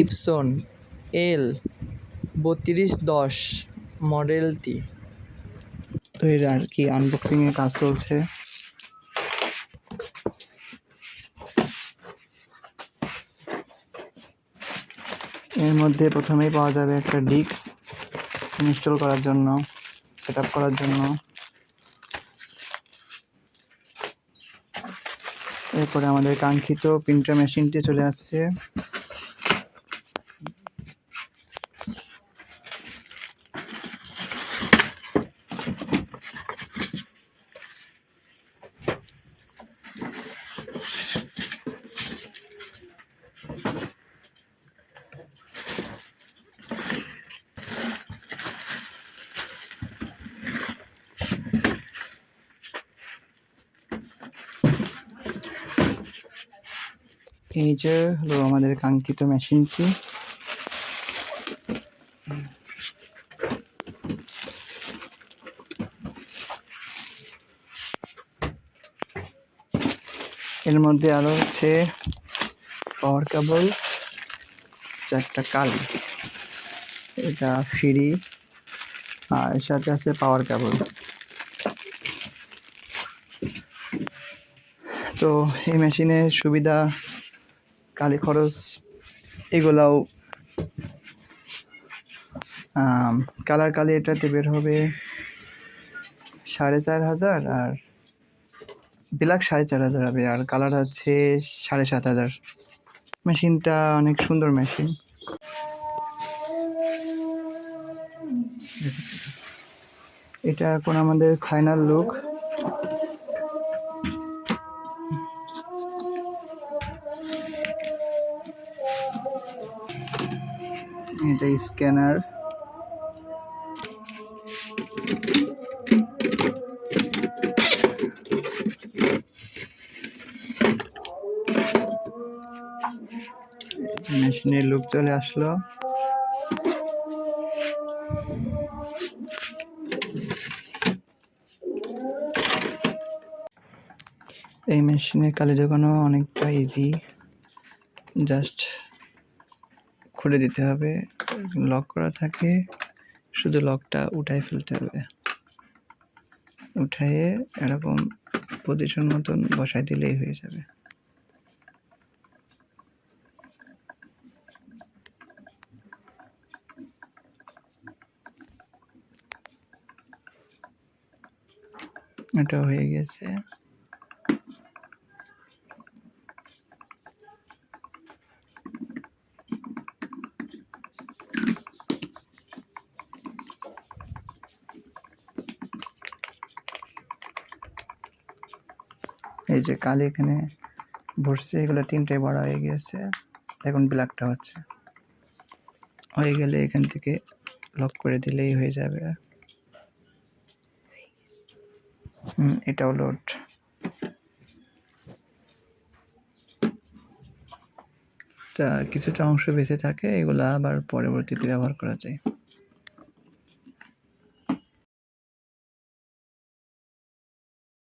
Epson L3210 মডেলটি। তো এর আর কি আনবক্সিংয়ের কাজ চলছে। এর মধ্যে প্রথমেই পাওয়া যাবে একটা ডিস্ক ইনস্টল করার জন্য, সেট আপ করার জন্য। এরপরে আমাদের কাঙ্ক্ষিত প্রিন্টার মেশিনটি চলে আসছে। এই যে হলো আমাদের কাঙ্ক্ষিত মেশিনটি। এর মধ্যে আরো হচ্ছে পাওয়ার কেবল, একটা কালি, এটা ফ্রি, আর এর সাথে আছে পাওয়ার কেবল। তো এই মেশিনের সুবিধা, কালি খরচ এগুলাও, কালার কালি এটাতে বের হবে 4500, আর ব্ল্যাক 4500 হবে, আর কালার হচ্ছে 7500। মেশিনটা অনেক সুন্দর মেশিন। এটা এখন আমাদের ফাইনাল লুক। এটা স্ক্যানার। মেশিনের লুক চলে আসলো। এই মেশিনের কালি লাগানো অনেকটা ইজি, জাস্ট খুলে দিতে হবে, লক করা থাকে, শুধু লকটা উঠাই ফেলতে হবে। উঠায়ে এরকম পজিশন মতন বসাই দিলেই হয়ে যাবে। এটা হয়ে গেছে। এই যে কালি এখানে ভরছে, এগুলো 3টাই বড় হয়ে গেছে, এখন ব্ল্যাকটা হচ্ছে। হয়ে গেলে এখান থেকে লক করে দিলেই হয়ে যাবে। এটাও লোড। কিছুটা অংশ বেঁচে থাকে, এগুলা আবার পরবর্তীতে ব্যবহার করা যায়।